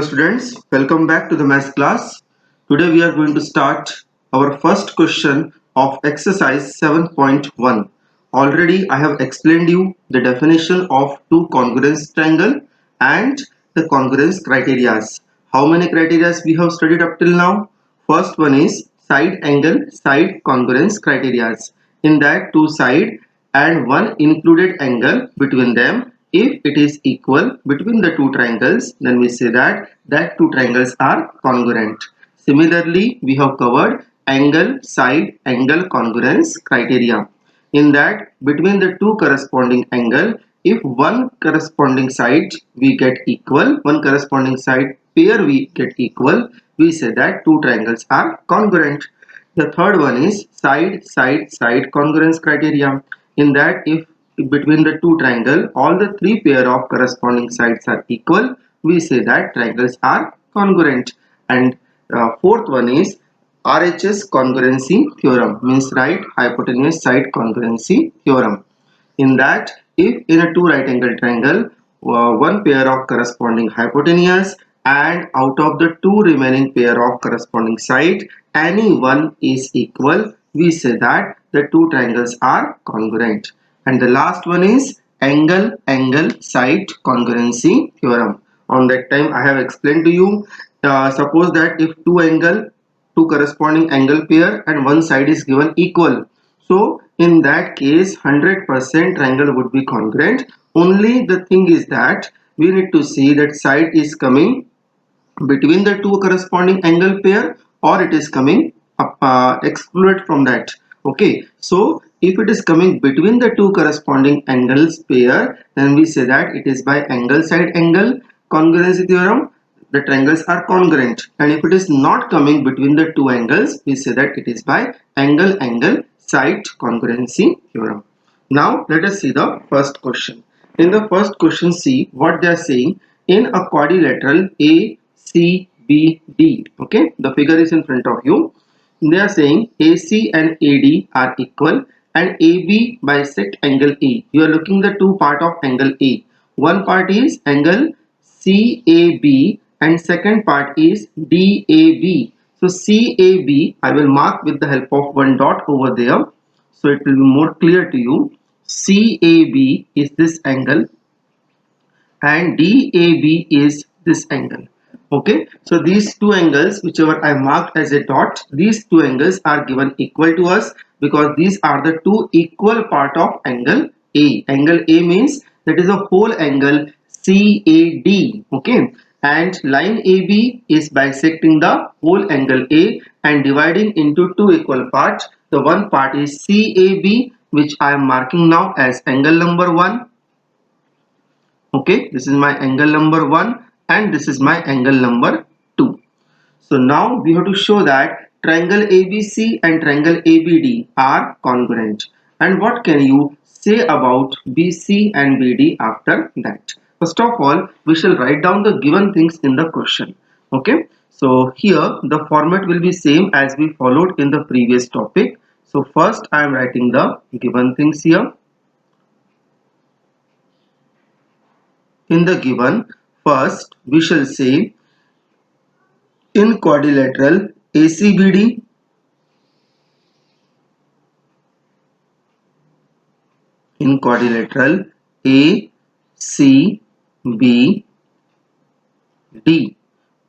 students, welcome back to the math class. Today we are going to start our first question of exercise 7.1. Already I have explained you the definition of two congruence triangle and the congruence criteria. How many criteria we have studied up till now? First one is side angle side congruence criteria. In that two side and one included angle between them, if it is equal between the two triangles, then we say that two triangles are congruent. Similarly, we have covered angle side angle congruence criteria. In that between the two corresponding angle, if one corresponding side we get equal, one corresponding side pair we get equal, we say that two triangles are congruent. The third one is side congruence criteria. In that if between the two triangle all the three pair of corresponding sides are equal, we say that triangles are congruent. And fourth one is RHS congruency theorem, means right hypotenuse side congruency theorem. In that if in a two right angle triangle one pair of corresponding hypotenuse and out of the two remaining pair of corresponding side any one is equal, we say that the two triangles are congruent. And the last one is angle side congruency theorem. On that time I have explained to you, suppose that if two corresponding angle pair and one side is given equal, so in that case 100% triangle would be congruent. Only the thing is that we need to see that side is coming between the two corresponding angle pair or it is coming up, excluded from that. Okay, so if it is coming between the two corresponding angles pair, then we say that it is by angle side angle congruency theorem the triangles are congruent. And if it is not coming between the two angles, we say that it is by angle side congruency theorem. Now let us see the first question. In the first question, see what they are saying. In a quadrilateral ACBD, okay, the figure is in front of you. They are saying AC and AD are equal and AB bisect angle A. You are looking the two part of angle A. One part is angle CAB and second part is DAB. So CAB I will mark with the help of one dot over there, so it will be more clear to you. CAB is this angle and DAB is this angle. Okay, so these two angles whichever I marked as a dot, these two angles are given equal to us because these are the two equal part of angle A. Angle A means that is a whole angle CAD. Okay, and line AB is bisecting the whole angle A and dividing into two equal parts. The one part is CAB, which I am marking now as angle number 1. Okay, this is my angle number 1 and this is my angle number 2. So now we have to show that triangle ABC and triangle ABD are congruent. And what can you say about BC and BD after that? First of all, we shall write down the given things in the question. Okay, so here the format will be same as we followed in the previous topic. So first I am writing the given things here. In the given, first we shall say in quadrilateral ACBD, in quadrilateral ACBD,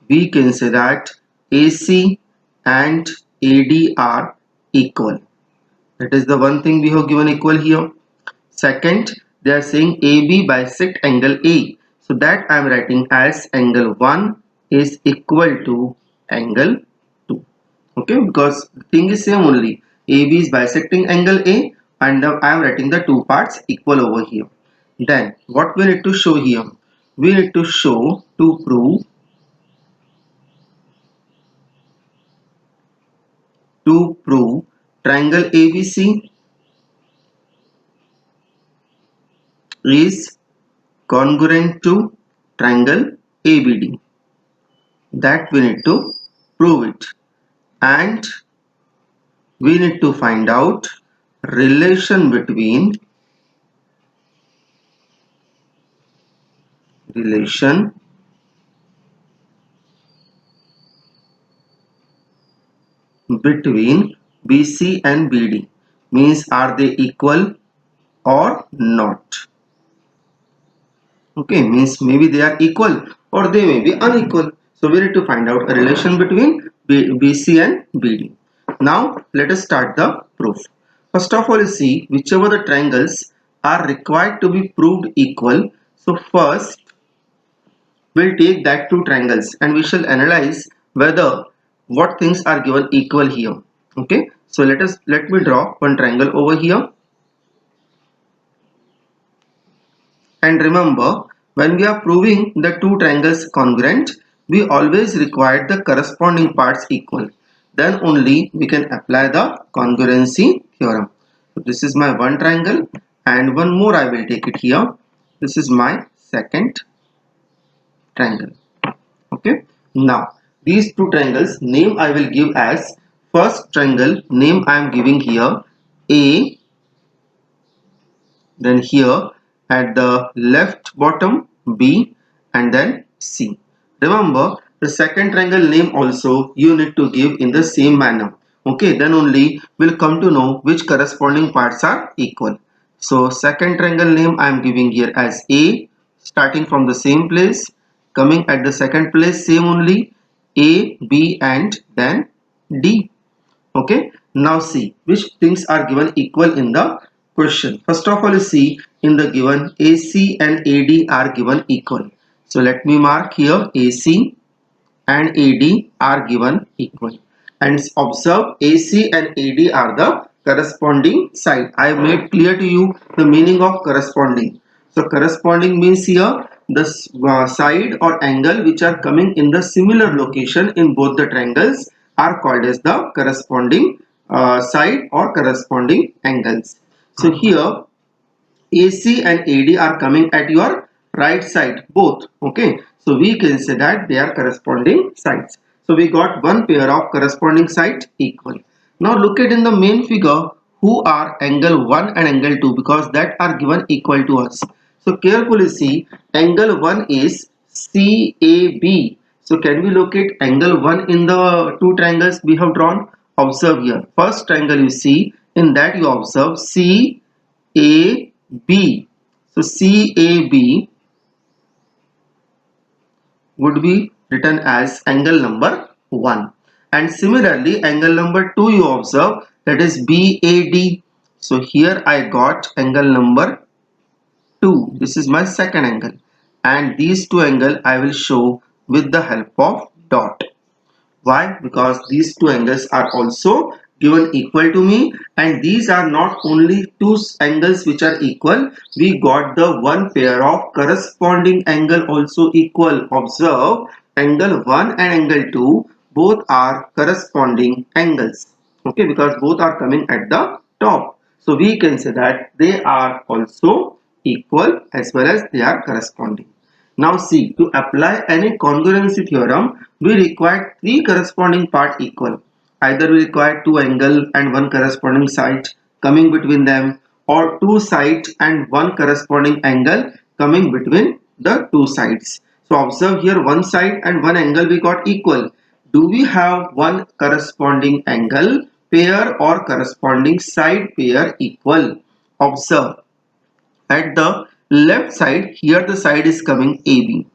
we can say that AC and AD are equal. That is the one thing we have given equal here. Second, they are saying AB bisect angle A. So that I am writing as angle 1 is equal to angle 2. Okay, because the thing is same only. AB is bisecting angle A and I am writing the two parts equal over here. Then what we need to show here? We need to show to prove triangle ABC is congruent to triangle ABD. That we need to prove it, and we need to find out relation between between BC and BD. Means are they equal or not? Okay, means maybe they are equal or they may be unequal. So we need to find out a relation between BC and BD. Now let us start the proof. First of all, you see whichever the triangles are required to be proved equal. So first we'll take that two triangles and we shall analyze whether what things are given equal here. Okay, so let me draw one triangle over here. And remember, when we are proving the two triangles congruent, we always require the corresponding parts equal. Then only we can apply the congruency theorem. So this is my one triangle and one more I will take it here. This is my second triangle. Okay. Now, these two triangles name I will give as first triangle name I am giving here A, then here at the left bottom B and then C. Remember the second triangle name also you need to give in the same manner. Okay, then only we'll come to know which corresponding parts are equal. So second triangle name I am giving here as A, starting from the same place, coming at the second place same only A, B and then D. Okay, now see which things are given equal in the question. First of all, you see in the given AC and AD are given equal. So let me mark here AC and AD are given equal. And observe AC and AD are the corresponding side. I have made clear to you the meaning of corresponding. So corresponding means here the side or angle which are coming in the similar location in both the triangles are called as the corresponding side or corresponding angles. So here AC and AD are coming at your right side both. Okay, so we can say that they are corresponding sides. So we got one pair of corresponding sides equal. Now look at in the main figure who are angle 1 and angle 2 because that are given equal to us. So carefully see angle 1 is CAB. So can we locate angle 1 in the two triangles we have drawn? Observe here. First triangle you see in that you observe CAB. So CAB would be written as angle number 1. And similarly angle number 2 you observe that is BAD. So here I got angle number 2. This is my second angle. And these two angles I will show with the help of dot. Why? Because these two angles are also given equal to me and these are not only two angles which are equal, we got the one pair of corresponding angle also equal. Observe angle 1 and angle 2 both are corresponding angles. Okay, because both are coming at the top. So we can say that they are also equal as well as they are corresponding. Now see, to apply any congruency theorem, we require three corresponding part equal. Either we require two angle and one corresponding side coming between them or two sides and one corresponding angle coming between the two sides. So observe here one side and one angle we got equal. Do we have one corresponding angle pair or corresponding side pair equal? Observe. At the left side, here the side is coming AB.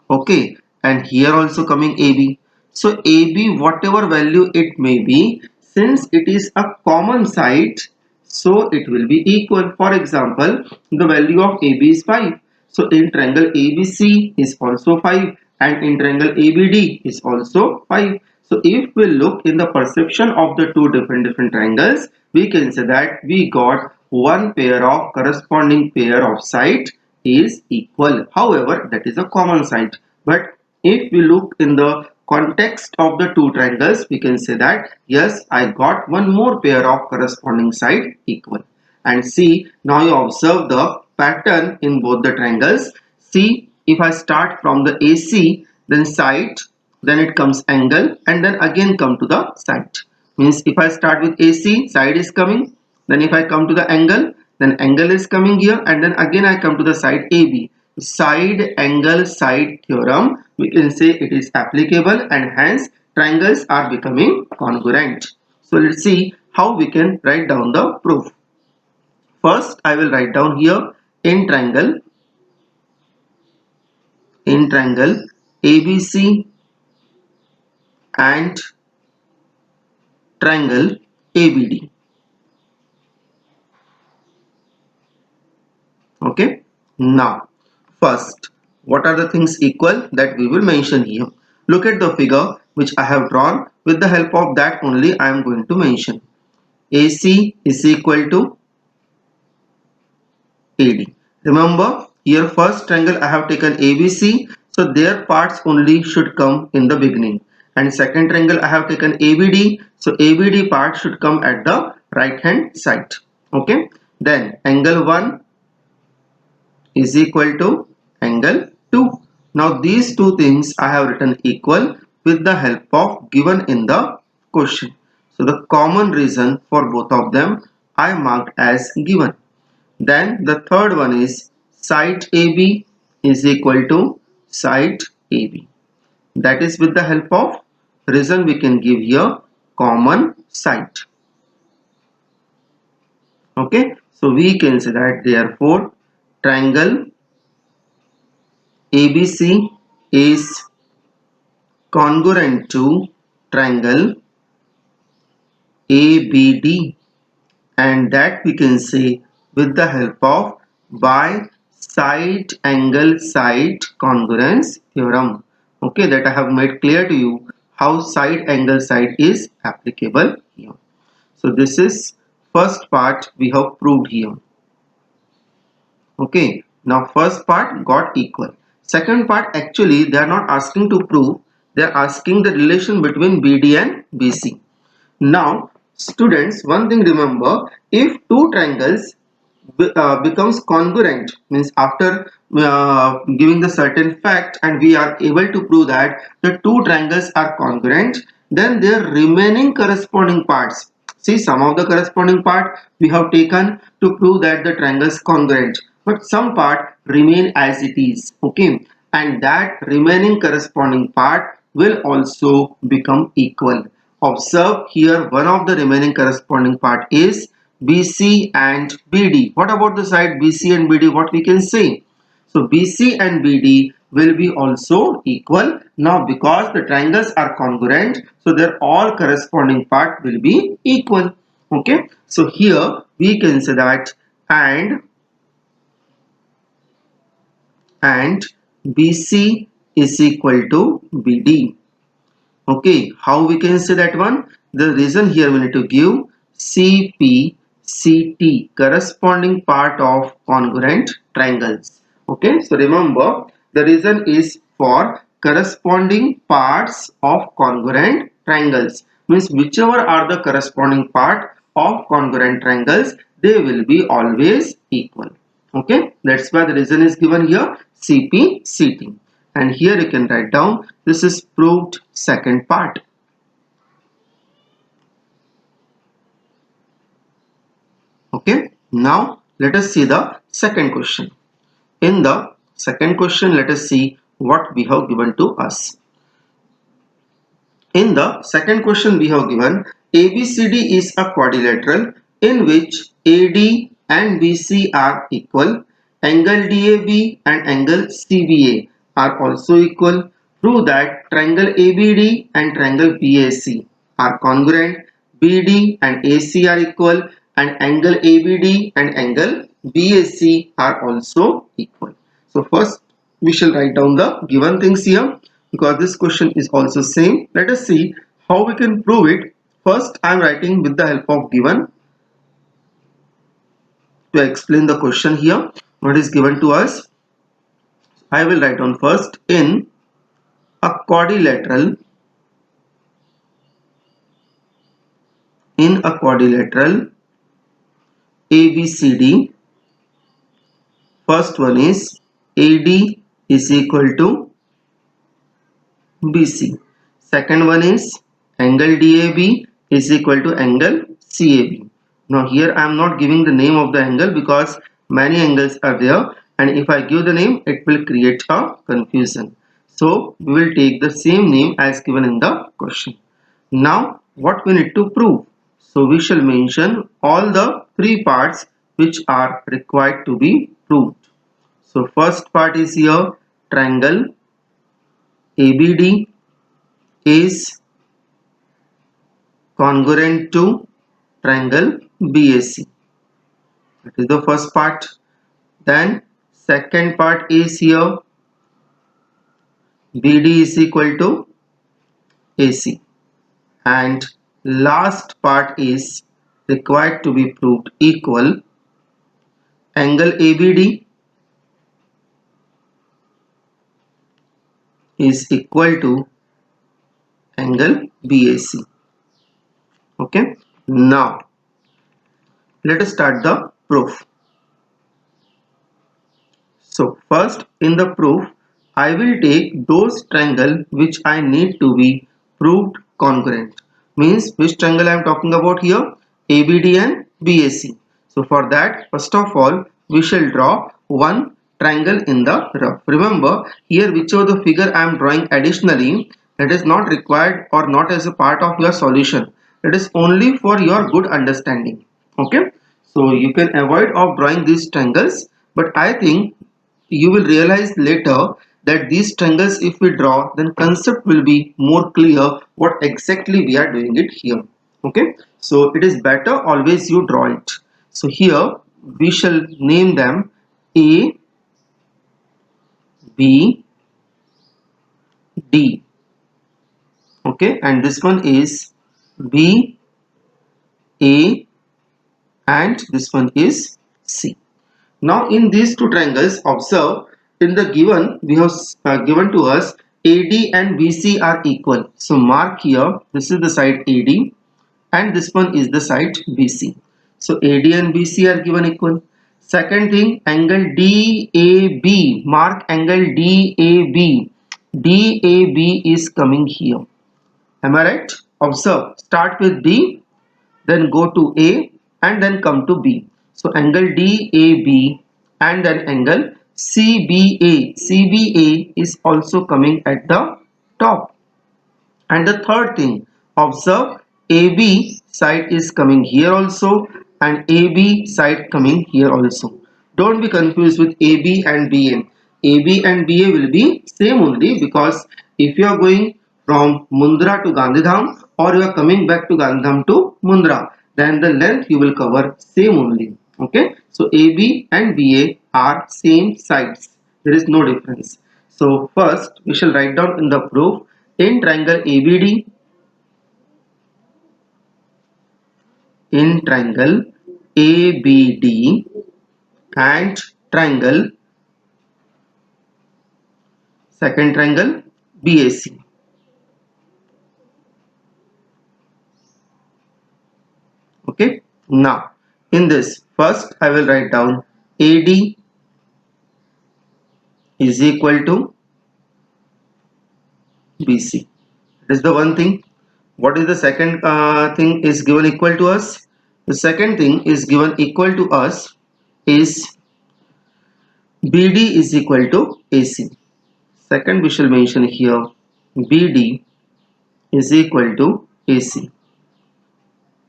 Okay, and here also coming AB. So AB, whatever value it may be, since it is a common side, so it will be equal. For example, the value of AB is 5. So in triangle ABC is also 5 and in triangle ABD is also 5. So if we look in the perception of the two different triangles, we can say that we got one pair of corresponding pair of side is equal. However, that is a common side. But if we look in the context of the two triangles, we can say that yes, I got one more pair of corresponding side equal. And see, now you observe the pattern in both the triangles. See, if I start from the AC, then side, then it comes angle and then again come to the side. Means if I start with AC, side is coming. Then if I come to the angle, then angle is coming here and then again I come to the side AB. Side angle side theorem, we can say it is applicable and hence triangles are becoming congruent. So let's see how we can write down the proof. First, I will write down here in triangle ABC and triangle ABD. Okay. Now, first, what are the things equal that we will mention here? Look at the figure which I have drawn. With the help of that only I am going to mention. AC is equal to AD. Remember, here first triangle I have taken ABC, so their parts only should come in the beginning. And second triangle I have taken ABD, so ABD part should come at the right hand side. Okay. Then angle 1 is equal to angle 2. Now these two things I have written equal with the help of given in the question. So the common reason for both of them I marked as given. Then the third one is side AB is equal to side AB. That is with the help of reason we can give here common side. Okay, so we can say that therefore triangle ABC is congruent to triangle ABD, and that we can say with the help of by side angle side congruence theorem. Okay, that I have made clear to you how side angle side is applicable here. So this is first part we have proved here. Okay, now first part got equal. Second part, actually they are not asking to prove, they are asking the relation between BD and BC. Now students, one thing remember, if two triangles becomes congruent, means after giving the certain fact and we are able to prove that the two triangles are congruent, then their remaining corresponding parts, see some of the corresponding part we have taken to prove that the triangle is congruent, but some part remain as it is. Okay, and that remaining corresponding part will also become equal. Observe here, one of the remaining corresponding part is BC and BD. What about the side BC and BD? What we can say? So BC and BD will be also equal. Now because the triangles are congruent, so their all corresponding part will be equal. Okay. So here we can say that and BC is equal to BD. Okay, how we can say that one? The reason here we need to give CP, CT, corresponding part of congruent triangles. Okay, so remember the reason is for corresponding parts of congruent triangles. Means whichever are the corresponding part of congruent triangles, they will be always equal. Okay, that's why the reason is given here CP, CT. And here you can write down this is proved second part. Okay, now let us see the second question. In the second question, let us see what we have given to us. In the second question we have given ABCD is a quadrilateral in which AD and BC are equal. Angle DAB and angle CBA are also equal. Prove that triangle ABD and triangle BAC are congruent. BD and AC are equal and angle ABD and angle BAC are also equal. So first we shall write down the given things here because this question is also same. Let us see how we can prove it. First I am writing with the help of given to explain the question here. What is given to us? I will write down first in a quadrilateral ABCD. First one is AD is equal to BC. Second one is angle DAB is equal to angle CAB. Now here I am not giving the name of the angle because many angles are there, and if I give the name it will create a confusion. So we will take the same name as given in the question. Now what we need to prove? So we shall mention all the three parts which are required to be proved. So first part is here, triangle ABD is congruent to triangle BAC. That is the first part. Then second part is here, BD is equal to AC. And last part is required to be proved equal, angle ABD is equal to angle BAC. Okay. Now let us start the proof. So first in the proof, I will take those triangle which I need to be proved congruent. Means which triangle I am talking about here? ABD and BAC. So for that, first of all, we shall draw one triangle in the rough. Remember here whichever the figure I am drawing additionally, that is not required or not as a part of your solution. It is only for your good understanding. Okay. So you can avoid of drawing these triangles, but I think you will realize later that these triangles if we draw, then concept will be more clear what exactly we are doing it here. Okay, so it is better always you draw it. So here we shall name them A, B, D. Okay, and this one is B, A, and this one is C. Now in these two triangles, observe in the given we have given to us AD and BC are equal. So mark here, this is the side AD and this one is the side BC. So AD and BC are given equal. Second thing, angle DAB, mark angle DAB. DAB is coming here. Am I right? Observe, start with D, then go to A and then come to B. So angle DAB and then angle CBA. CBA is also coming at the top. And the third thing, observe AB side is coming here also and AB side coming here also. Don't be confused with AB and BA. AB and BA will be same only, because if you are going from Mundra to Gandhidham or you are coming back to Gandhidham to Mundra, then the length you will cover same only. Okay, so AB and BA are same sides. There is no difference. So first we shall write down in the proof, in triangle ABD, in triangle ABD and triangle, second triangle BAC. Okay, now in this first I will write down AD is equal to BC. That is the one thing. What is the second thing is given equal to us? The second thing is given equal to us is BD is equal to AC. Second we shall mention here BD is equal to AC.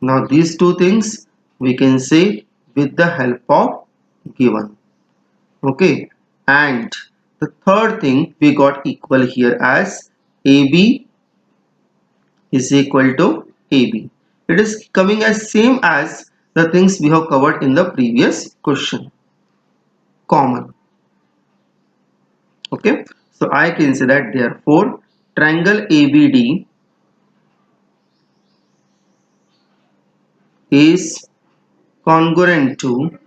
Now these two things we can say with the help of given. Okay, and the third thing we got equal here as AB is equal to AB. It is coming as same as the things we have covered in the previous question. Common. Okay, so I can say that therefore triangle ABD is congruent to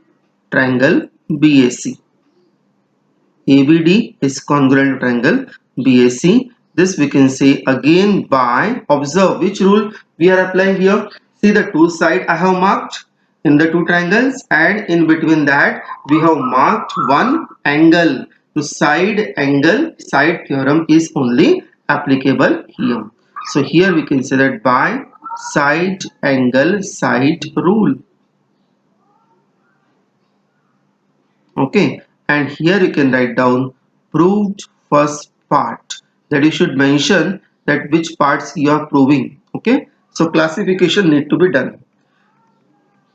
triangle BAC. ABD is congruent to triangle BAC. This we can say again by, observe which rule we are applying here. See the two sides I have marked in the two triangles, and in between that we have marked one angle. So side angle side theorem is only applicable here. So here we can say that by side angle side rule. Okay, and here you can write down proved first part. that you should mention that which parts you are proving. Okay, so classification need to be done.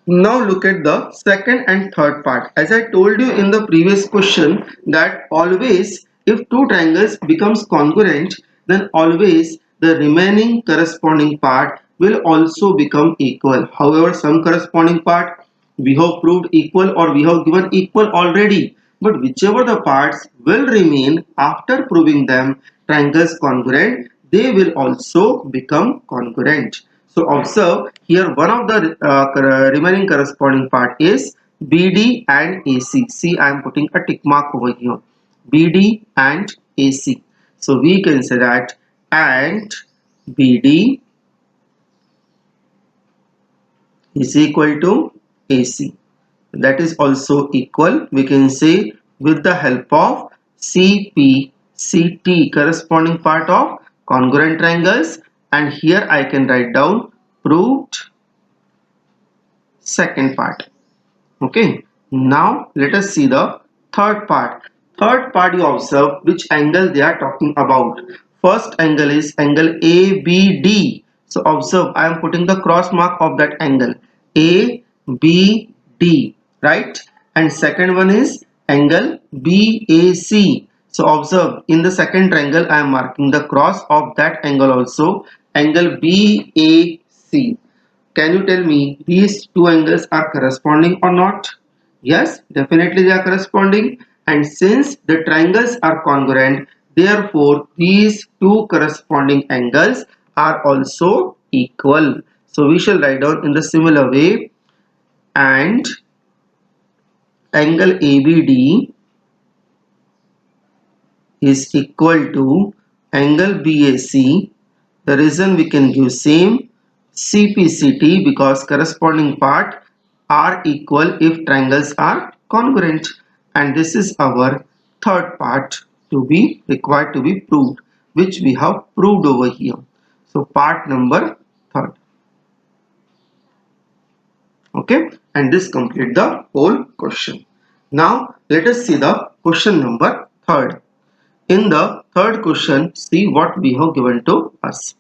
Now look at the second and third part. As I told you in the previous question that always if two triangles becomes congruent, then always the remaining corresponding part will also become equal. However, some corresponding part we have proved equal or we have given equal already. But whichever the parts will remain after proving them triangles congruent, they will also become congruent. So observe here one of the remaining corresponding part is BD and AC. See, I am putting a tick mark over here. BD and AC. So we can say that and BD is equal to AC. That is also equal. We can say with the help of CPCT, corresponding part of congruent triangles, and here I can write down proved second part. Okay, now let us see the third part. Third part, you observe which angle they are talking about. First angle is angle ABD. So observe, I am putting the cross mark of that angle ABD, right? And second one is angle BAC. So observe, in the second triangle I am marking the cross of that angle also, angle BAC. Can you tell me these two angles are corresponding or not? Yes, definitely they are corresponding. And since the triangles are congruent, therefore these two corresponding angles are also equal. So we shall write down in the similar way, and angle ABD is equal to angle BAC. The reason we can give same CPCT because corresponding part are equal if triangles are congruent, and this is our third part to be required to be proved, which we have proved over here. So part number third. Okay, and this complete the whole question. Now let us see the question number third. In the third question, see what we have given to us.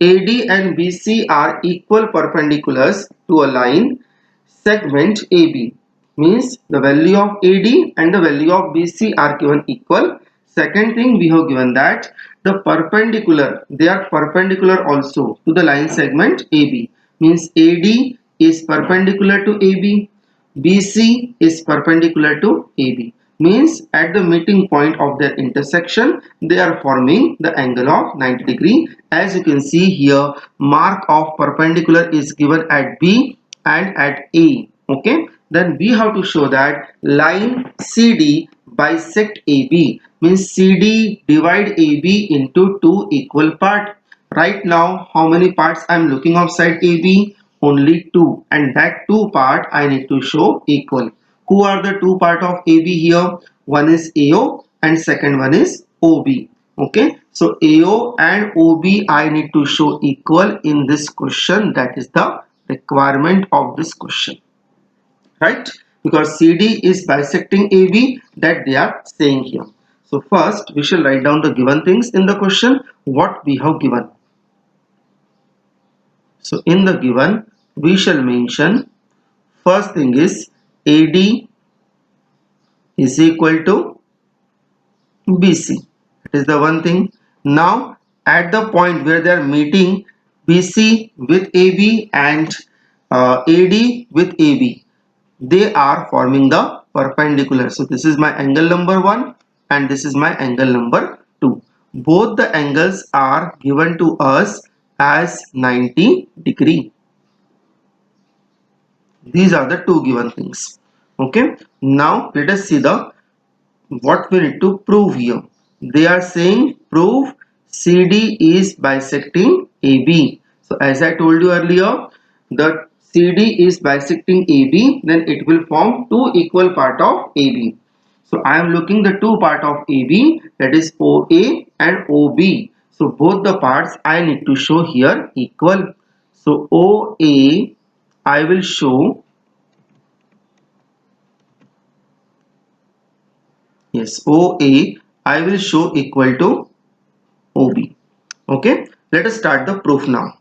AD and BC are equal perpendiculars to a line segment AB. Means the value of AD and the value of BC are given equal. Second thing, we have given that the perpendicular, they are perpendicular also to the line segment AB. Means AD is perpendicular to AB, BC is perpendicular to AB. Means at the meeting point of their intersection, they are forming the angle of 90 degree. As you can see here, mark of perpendicular is given at B and at A. Okay, then we have to show that line CD bisect AB. Means CD divide AB into two equal parts. Right now, how many parts I am looking outside AB? Only two, and that two part I need to show equal. Who are the two part of AB here? One is AO and second one is OB. Okay, so AO and OB I need to show equal in this question. That is the requirement of this question, right? Because CD is bisecting AB, that they are saying here. So first we shall write down the given things in the question, what we have given. So in the given we shall mention first thing is AD is equal to BC. That is the one thing. Now at the point where they are meeting BC with AB and AD with AB, they are forming the perpendicular. So this is my angle number 1 and this is my angle number 2. Both the angles are given to us as 90 degree. These are the two given things. Okay, now let us see the what we need to prove here. They are saying prove CD is bisecting AB. So as I told you earlier, the CD is bisecting AB, then it will form two equal part of AB. So I am looking the two part of AB, that is OA and OB. So both the parts I need to show here equal. So OA I will show, yes, OA I will show equal to Okay, let us start the proof now.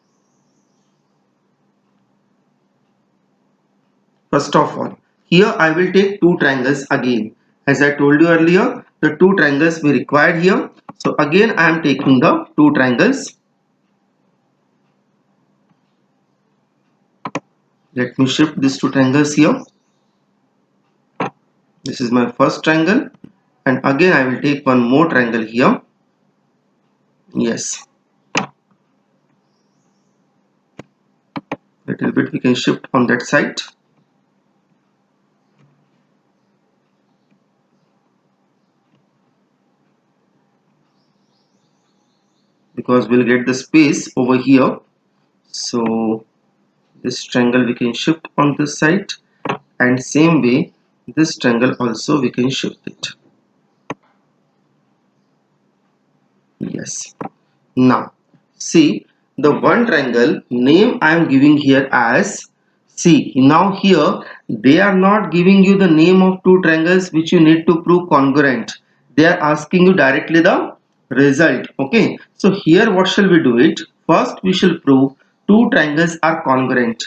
First of all, here I will take two triangles again. As I told you earlier, the two triangles we required here. So again I am taking the two triangles. Let me shift these two triangles here. This is my first triangle, and again I will take one more triangle here. Yes, little bit we can shift on that side, because we'll get the space over here. So this triangle we can shift on this side, and same way this triangle also we can shift it. Yes. Now see, the one triangle name I am giving here as, see now here they are not giving you the name of two triangles which you need to prove congruent. They are asking you directly the result. Okay, so here what shall we do it? First we shall prove two triangles are congruent.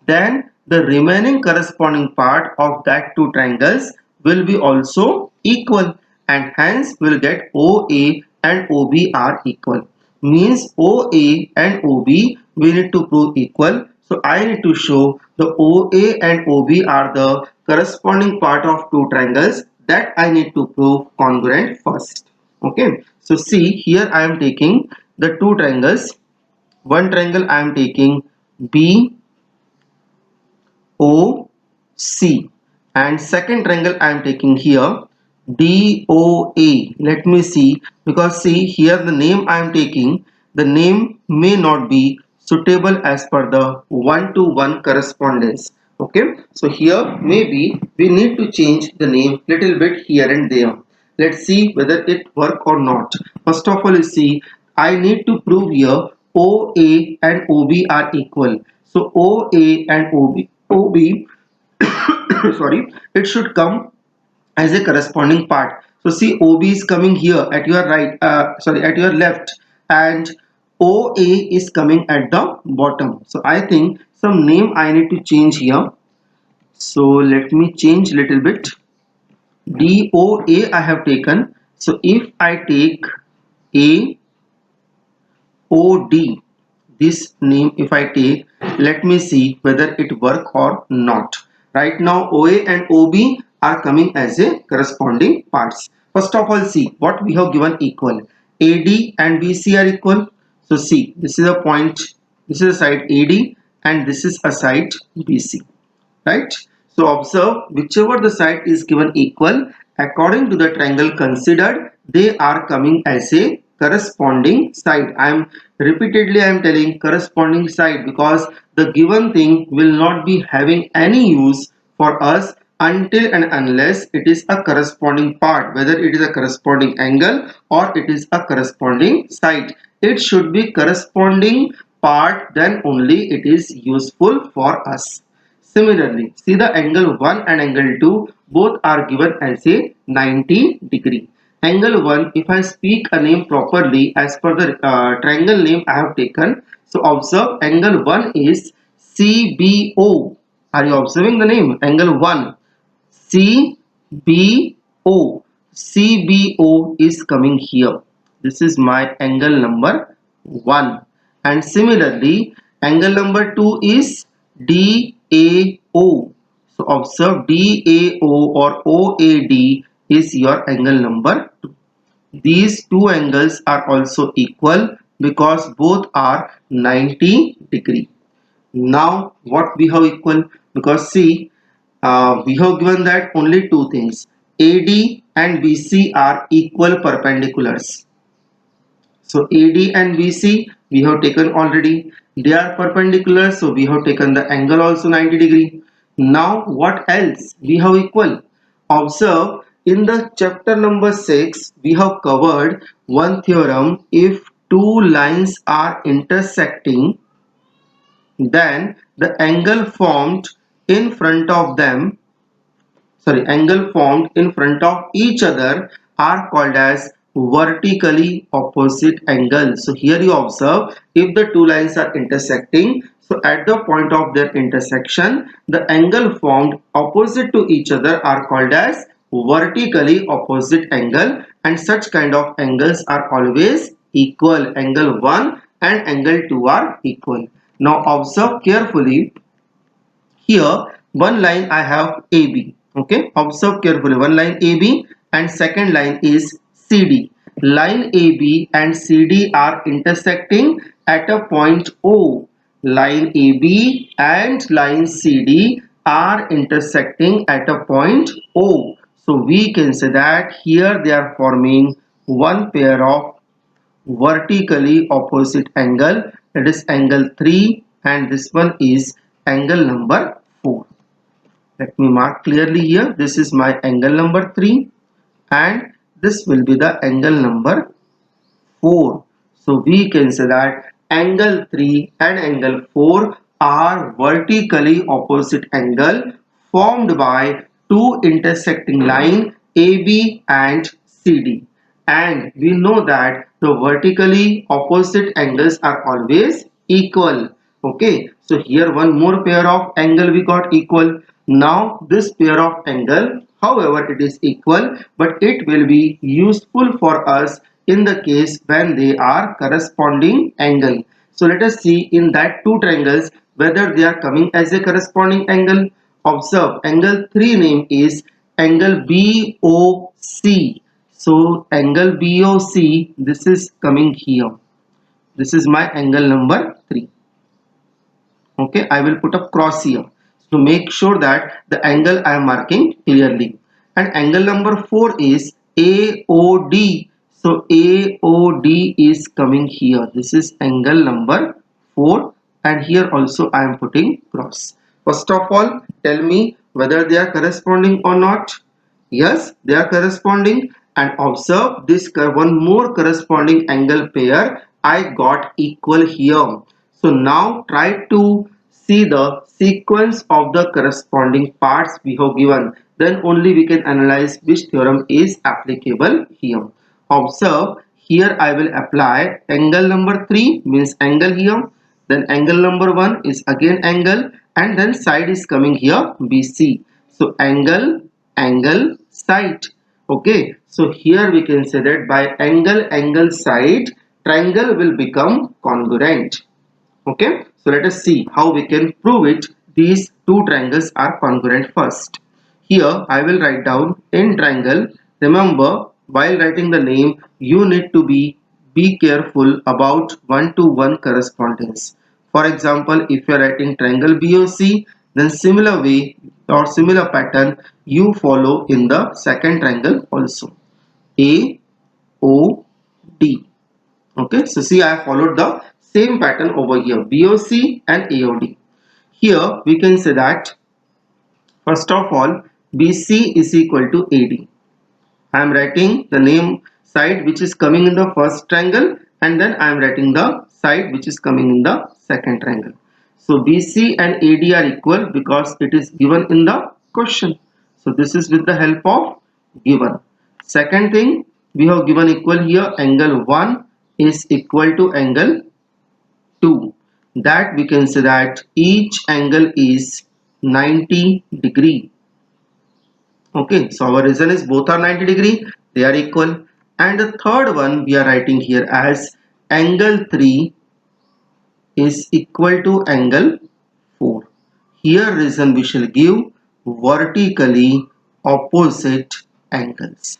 Then the remaining corresponding part of that two triangles will be also equal, and hence we will get OA and OB are equal. Means OA and OB we need to prove equal. So I need to show the OA and OB are the corresponding part of two triangles, that I need to prove congruent first. Okay, so see here I am taking the two triangles. One triangle I am taking B O C, and second triangle I am taking here D O A. Let me see, because see here the name I am taking, the name may not be suitable as per the one-to-one correspondence. Okay, so here maybe we need to change the name little bit here and there. Let's see whether it work or not. First of all, you see I need to prove here OA and OB are equal. So OA and OB sorry, it should come as a corresponding part. So see OB is coming here at your right, sorry, at your left, and OA is coming at the bottom. So I think some name I need to change here. So let me change little bit. DOA I have taken. So if I take A OD, this name if I take, let me see whether it work or not. Right now OA and OB are coming as a corresponding parts. First of all, see what we have given equal. AD and BC are equal. So see, this is a point, this is a side AD and this is a side BC, right? So observe, whichever the side is given equal, according to the triangle considered, they are coming as a corresponding side. I am telling corresponding side because the given thing will not be having any use for us until and unless it is a corresponding part, whether it is a corresponding angle or it is a corresponding side. It should be corresponding part, then only it is useful for us. Similarly, see the angle 1 and angle 2 both are given as a 90 degree. Angle 1, if I speak a name properly as per the triangle name I have taken, so observe angle 1 is CBO. Are you observing the name? Angle 1, CBO. CBO is coming here. This is my angle number 1. And similarly, angle number 2 is DAO. So observe DAO or OAD is your angle number 2. These two angles are also equal because both are 90 degree. Now what we have equal? Because see, we have given that only two things. AD and BC are equal perpendiculars. So AD and BC we have taken already. They are perpendicular, so we have taken the angle also 90 degree. Now what else we have equal? Observe, in the chapter number 6 we have covered one theorem. If two lines are intersecting, then the angle formed in front of them, sorry, angle formed in front of each other are called as vertically opposite angles. So here you observe, if the two lines are intersecting, so at the point of their intersection, the angle formed opposite to each other are called as vertically opposite angle, and such kind of angles are always equal. Angle 1 and angle 2 are equal. Now observe carefully. Here one line I have AB. Okay, observe carefully, one line AB and second line is CD. Line AB and CD are intersecting at a point O. Line AB and line CD are intersecting at a point O. So we can say that here they are forming one pair of vertically opposite angle, that is angle 3, and this one is angle number 4. Let me mark clearly here. This is my angle number 3 and this will be the angle number 4. So we can say that angle 3 and angle 4 are vertically opposite angle formed by two intersecting line AB and CD. And we know that the vertically opposite angles are always equal. Okay, so here one more pair of angle we got equal. Now this pair of angle, however, it is equal, but it will be useful for us in the case when they are corresponding angle. So let us see in that two triangles whether they are coming as a corresponding angle. Observe, angle 3 name is angle BOC. So angle BOC, this is coming here. This is my angle number 3. Okay, I will put a cross here to make sure that the angle I am marking clearly. And angle number 4 is AOD. So AOD is coming here. This is angle number 4 and here also I am putting cross. First of all, tell me whether they are corresponding or not. Yes, they are corresponding, and observe this one more corresponding angle pair I got equal here. So now try to see the sequence of the corresponding parts we have given. Then only we can analyze which theorem is applicable here. Observe, here I will apply angle number 3 means angle here. Then angle number 1 is again angle, and then side is coming here BC. So angle, angle, side. Okay, so here we can say that by angle, angle, side, triangle will become congruent. Okay, so let us see how we can prove it. These two triangles are congruent first. Here I will write down in triangle. Remember, while writing the name, you need to be careful about one-to-one correspondence. For example, if you are writing triangle BOC, then similar way or similar pattern you follow in the second triangle also. AOD. Okay, so see, I have followed the same pattern over here, BOC and AOD. Here we can say that first of all, BC is equal to AD. I am writing the name side which is coming in the first triangle, and then I am writing the side which is coming in the second triangle. So BC and AD are equal because it is given in the question. So this is with the help of given. Second thing, we have given equal here, angle 1 is equal to angle 2. That we can say that each angle is 90 degree. Okay, so our reason is both are 90 degree, they are equal. And the third one we are writing here as angle 3 is equal to angle 4. Here reason we shall give vertically opposite angles.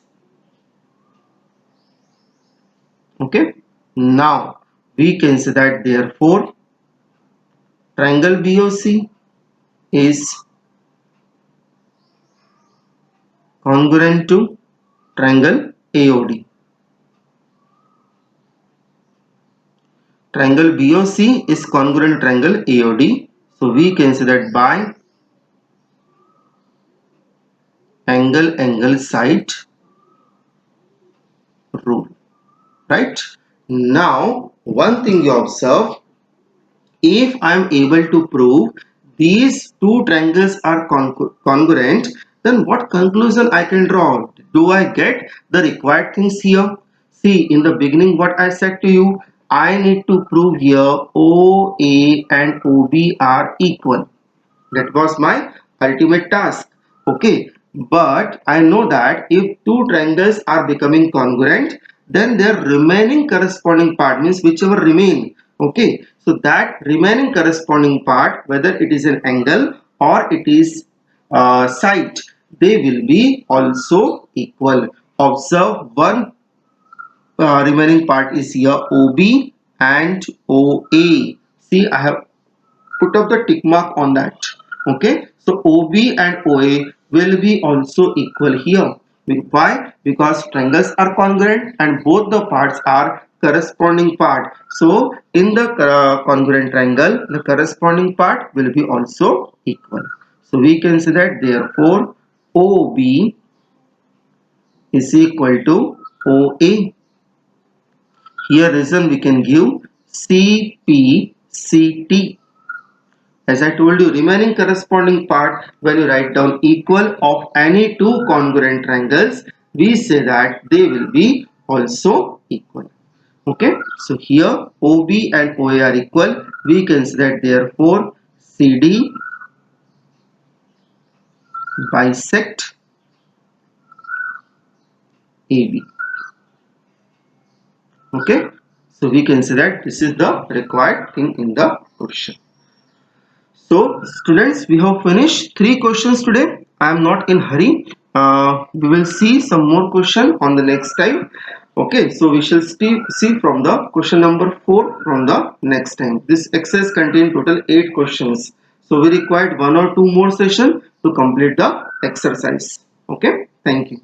Okay, now we can say that therefore triangle BOC is congruent to triangle AOD. Triangle BOC is congruent to triangle AOD. So we can say that by angle, angle, side rule. Right? Now, one thing you observe, if I am able to prove these two triangles are congruent, then what conclusion I can draw? Do I get the required things here? See, in the beginning what I said to you, I need to prove here OA and OB are equal. That was my ultimate task. Okay, but I know that if two triangles are becoming congruent, then their remaining corresponding part, means whichever remain. Okay, so that remaining corresponding part, whether it is an angle or it is side, they will be also equal. Observe one remaining part is here, OB and OA. See, I have put up the tick mark on that. Okay, so OB and OA will be also equal here. Why? Because triangles are congruent and both the parts are corresponding part. So in the congruent triangle, the corresponding part will be also equal. So we can say that therefore OB is equal to OA. Here reason we can give CPCT. As I told you, remaining corresponding part, when you write down equal of any two congruent triangles, we say that they will be also equal. Okay, so here OB and OA are equal. We can say that therefore CD bisect AB. Okay, so we can say that this is the required thing in the question. So students, we have finished 3 questions today. I am not in hurry. We will see some more question on the next time. Okay, so we shall see from the question number 4 from the next time. This exercise contains total 8 questions. So we required 1 or 2 more session to complete the exercise. Okay, thank you.